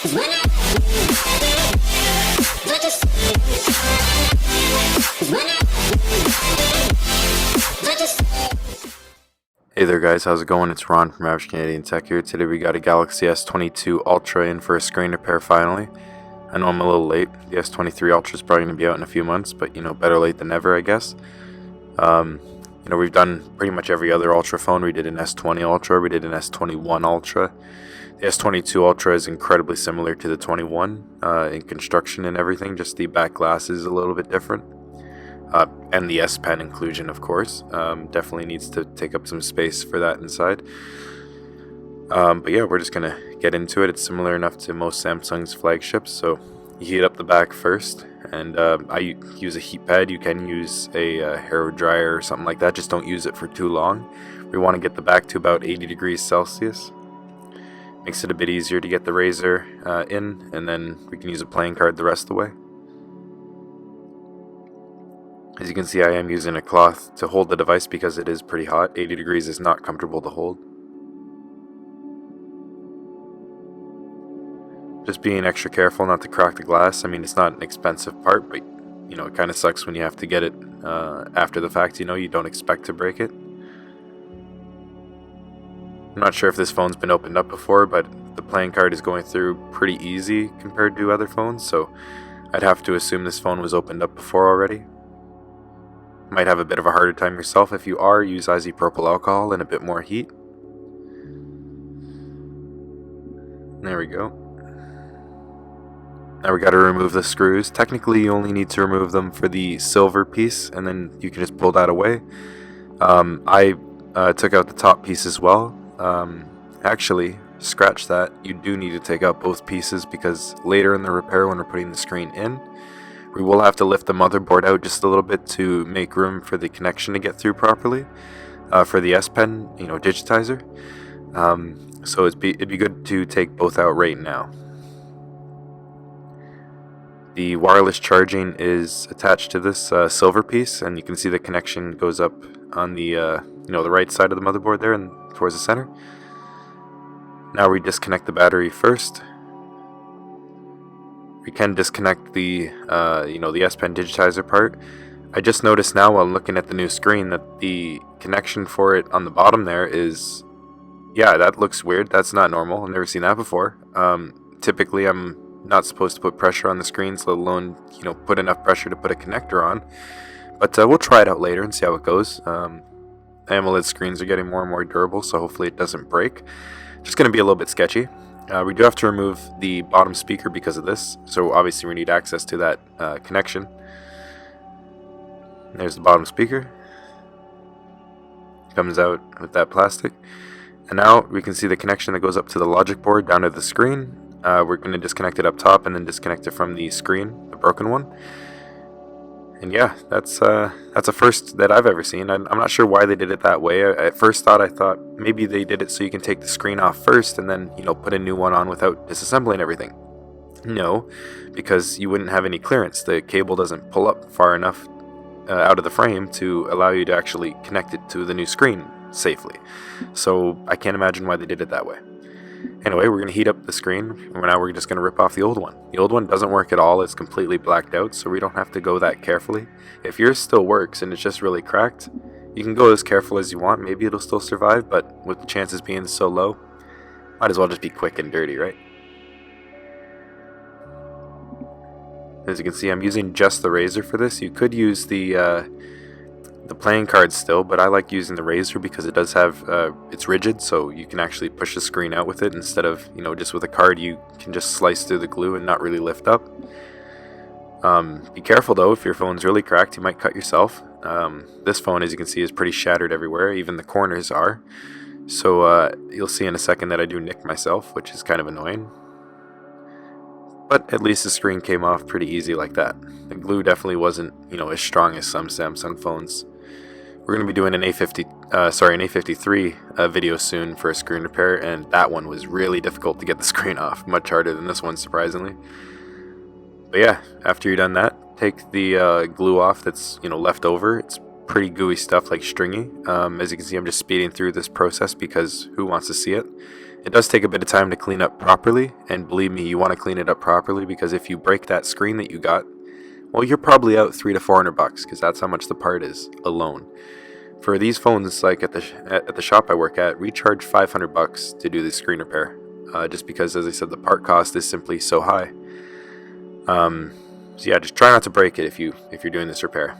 Hey there guys, how's it going? It's Ron from Average Canadian Tech here. Today we got a Galaxy S22 Ultra in for a screen repair finally. I know I'm a little late. The S23 Ultra is probably going to be out in a few months, but better late than never, I guess. We've done pretty much every other Ultra phone. We did an S20 Ultra, we did an S21 Ultra. The S22 Ultra is incredibly similar to the 21 in construction and everything, just the back glass is a little bit different. And the S Pen inclusion, of course, definitely needs to take up some space for that inside. But yeah, we're just gonna get into it. It's similar enough to most Samsung's flagships. So you heat up the back first, and I use a heat pad. You can use a hair dryer or something like that. Just don't use it for too long. We want to get the back to about 80 degrees Celsius. Makes it a bit easier to get the razor in, and then we can use a playing card the rest of the way. As you can see, I am using a cloth to hold the device because it is pretty hot. 80 degrees is not comfortable to hold. Just being extra careful not to crack the glass. I mean, it's not an expensive part, but it kind of sucks when you have to get it after the fact. You don't expect to break it. I'm not sure if this phone's been opened up before, but the playing card is going through pretty easy compared to other phones, so I'd have to assume this phone was opened up before already. Might have a bit of a harder time yourself. If you are, use isopropyl alcohol and a bit more heat. There we go. Now we got to remove the screws. Technically, you only need to remove them for the silver piece, and then you can just pull that away. I took out the top piece as well. Actually, scratch that. You do need to take out both pieces because later in the repair, when we're putting the screen in, we will have to lift the motherboard out just a little bit to make room for the connection to get through properly for the S Pen, digitizer. So it'd be good to take both out right now. The wireless charging is attached to this silver piece, and you can see the connection goes up on the the right side of the motherboard there and towards the center. Now we disconnect the battery first. We can disconnect the the S Pen digitizer part. I just noticed now while looking at the new screen that the connection for it on the bottom there is, yeah, that looks weird. That's not normal. I've never seen that before. Typically, I'm not supposed to put pressure on the screens, let alone put enough pressure to put a connector on. But we'll try it out later and see how it goes. AMOLED screens are getting more and more durable, so hopefully it doesn't break. Just going to be a little bit sketchy. We do have to remove the bottom speaker because of this, so obviously we need access to that connection. There's the bottom speaker. Comes out with that plastic. And now we can see the connection that goes up to the logic board down to the screen. We're going to disconnect it up top and then disconnect it from the screen, the broken one. And yeah, that's a first that I've ever seen. I'm not sure why they did it that way. At first I thought maybe they did it so you can take the screen off first and then put a new one on without disassembling everything. No, because you wouldn't have any clearance. The cable doesn't pull up far enough out of the frame to allow you to actually connect it to the new screen safely. So I can't imagine why they did it that way. Anyway, we're going to heat up the screen. Now we're just going to rip off the old one. The old one doesn't work at all. It's completely blacked out, so we don't have to go that carefully. If yours still works and it's just really cracked, you can go as careful as you want. Maybe it'll still survive, but with the chances being so low, might as well just be quick and dirty, right? As you can see, I'm using just the razor for this. You could use the playing card still, but I like using the razor because it does have it's rigid, so you can actually push the screen out with it instead of just with a card. You can just slice through the glue and not really lift up. Be careful though, if your phone's really cracked you might cut yourself. This phone, as you can see, is pretty shattered everywhere, even the corners are, so you'll see in a second that I do nick myself, which is kind of annoying. But at least the screen came off pretty easy like that. The glue definitely wasn't as strong as some Samsung phones. We're going to be doing an A53 video soon for a screen repair, and that one was really difficult to get the screen off, much harder than this one, surprisingly. But yeah, after you're done that, take the glue off that's left over. It's pretty gooey stuff, like stringy. As you can see, I'm just speeding through this process because who wants to see it? It does take a bit of time to clean up properly, and believe me, you want to clean it up properly, because if you break that screen that you got, well, you're probably out $300 to $400 because that's how much the part is alone. For these phones, like at the shop I work at, we charge $500 to do the screen repair, just because, as I said, the part cost is simply so high. So yeah, just try not to break it if you're doing this repair.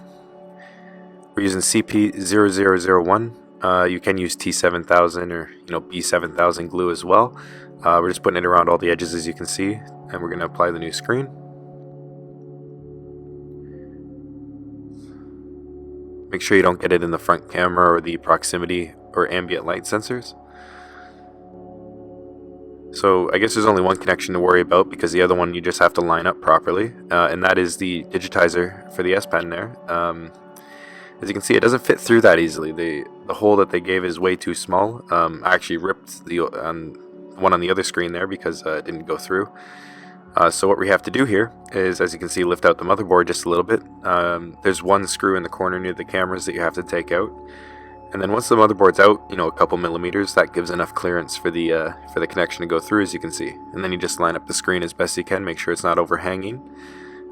We're using CP0001. You can use T7000 or B7000 glue as well. We're just putting it around all the edges, as you can see, and we're going to apply the new screen. Make sure you don't get it in the front camera or the proximity or ambient light sensors. So I guess there's only one connection to worry about, because the other one you just have to line up properly, and that is the digitizer for the S Pen there. As you can see, it doesn't fit through that easily. The hole that they gave is way too small. I actually ripped the one on the other screen there because it didn't go through. So what we have to do here is, as you can see, lift out the motherboard just a little bit. There's one screw in the corner near the cameras that you have to take out. And then once the motherboard's out, a couple millimeters, that gives enough clearance for the connection to go through, as you can see. And then you just line up the screen as best you can, make sure it's not overhanging,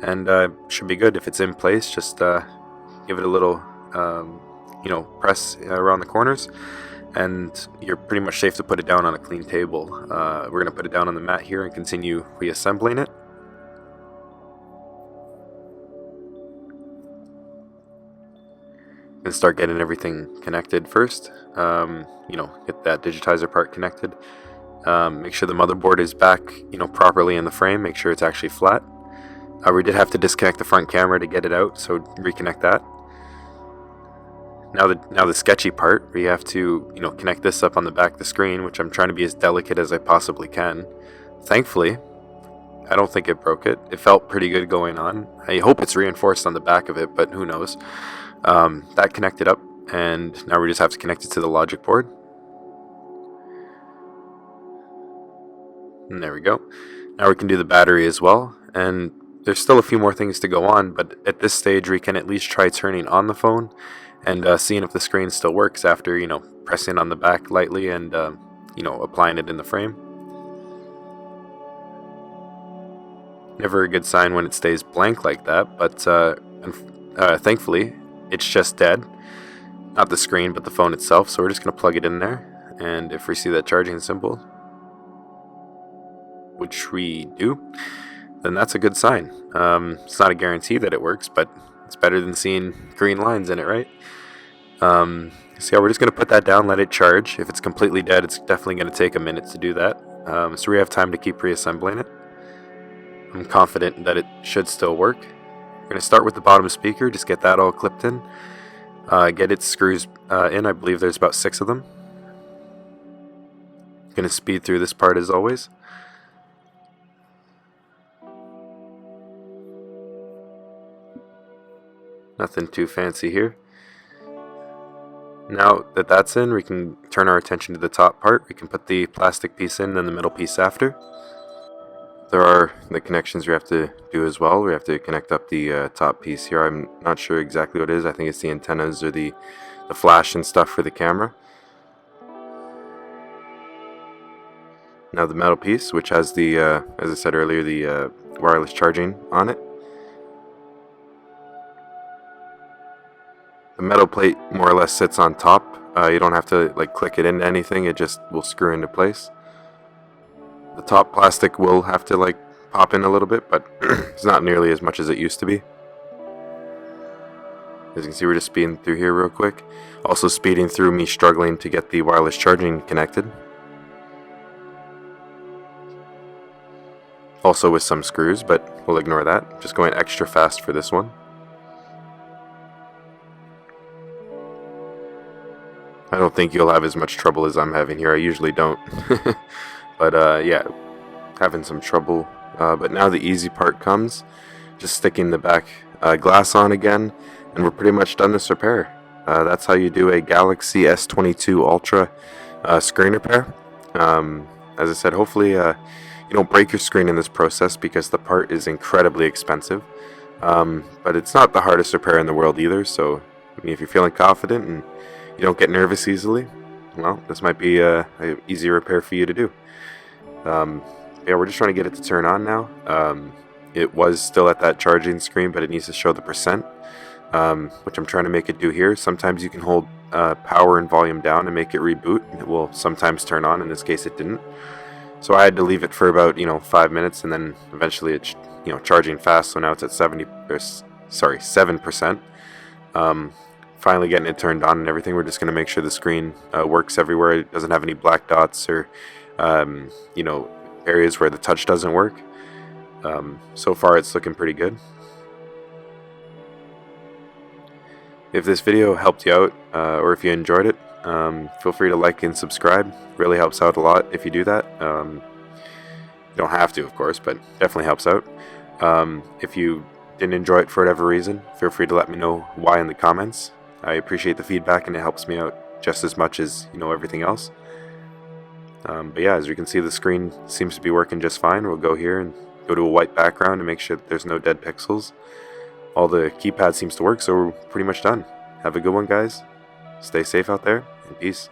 and should be good. If it's in place, just give it a little, press around the corners, and you're pretty much safe to put it down on a clean table. We're going to put it down on the mat here and continue reassembling it. And start getting everything connected first. Get that digitizer part connected. Make sure the motherboard is back, properly in the frame. Make sure it's actually flat. We did have to disconnect the front camera to get it out, so reconnect that. Now the sketchy part, we have to, connect this up on the back of the screen, which I'm trying to be as delicate as I possibly can. Thankfully, I don't think it broke it. It felt pretty good going on. I hope it's reinforced on the back of it, but who knows. That connected up, and now we just have to connect it to the logic board. And there we go. Now we can do the battery as well, and there's still a few more things to go on, but at this stage we can at least try turning on the phone and seeing if the screen still works after, pressing on the back lightly and, applying it in the frame. Never a good sign when it stays blank like that, but thankfully it's just dead. Not the screen, but the phone itself, so we're just going to plug it in there, and if we see that charging symbol, which we do, then that's a good sign. It's not a guarantee that it works, but it's better than seeing green lines in it, right? So yeah, we're just going to put that down, let it charge. If it's completely dead, it's definitely going to take a minute to do that. So we have time to keep reassembling it. I'm confident that it should still work. We're going to start with the bottom speaker, just get that all clipped in. Get its screws in, I believe there's about 6 of them. Going to speed through this part as always. Nothing too fancy here. Now that that's in, we can turn our attention to the top part. We can put the plastic piece in and the middle piece after. There are the connections we have to do as well. We have to connect up the top piece here. I'm not sure exactly what it is. I think it's the antennas or the flash and stuff for the camera. Now the metal piece, which has the, as I said earlier, the wireless charging on it. The metal plate more or less sits on top. You don't have to click it into anything. It just will screw into place. The top plastic will have to pop in a little bit, but it's not nearly as much as it used to be. As you can see, we're just speeding through here real quick. Also speeding through me struggling to get the wireless charging connected. Also with some screws, but we'll ignore that. Just going extra fast for this one. I don't think you'll have as much trouble as I'm having here. I usually don't. But yeah, having some trouble. But now the easy part comes. Just sticking the back glass on again, and we're pretty much done this repair. That's how you do a Galaxy S22 Ultra screen repair. As I said, hopefully you don't break your screen in this process, because the part is incredibly expensive. But it's not the hardest repair in the world either, so I mean, if you're feeling confident and you don't get nervous easily, well, this might be a easy repair for you to do. Yeah, we're just trying to get it to turn on now. It was still at that charging screen, but it needs to show the percent, which I'm trying to make it do here. Sometimes you can hold power and volume down and make it reboot. It will sometimes turn on. In this case, it didn't. So I had to leave it for about 5 minutes, and then eventually it's charging fast. So now it's at 7%. Finally getting it turned on and everything. We're just going to make sure the screen works everywhere. It doesn't have any black dots or areas where the touch doesn't work. So far it's looking pretty good. If this video helped you out, or if you enjoyed it, feel free to like and subscribe. Really helps out a lot if you do that. You don't have to, of course, but definitely helps out. If you didn't enjoy it for whatever reason, feel free to let me know why in the comments. I appreciate the feedback, and it helps me out just as much as everything else. But yeah, as you can see, the screen seems to be working just fine. We'll go here and go to a white background to make sure that there's no dead pixels. All the keypad seems to work, so we're pretty much done. Have a good one, guys. Stay safe out there, and peace.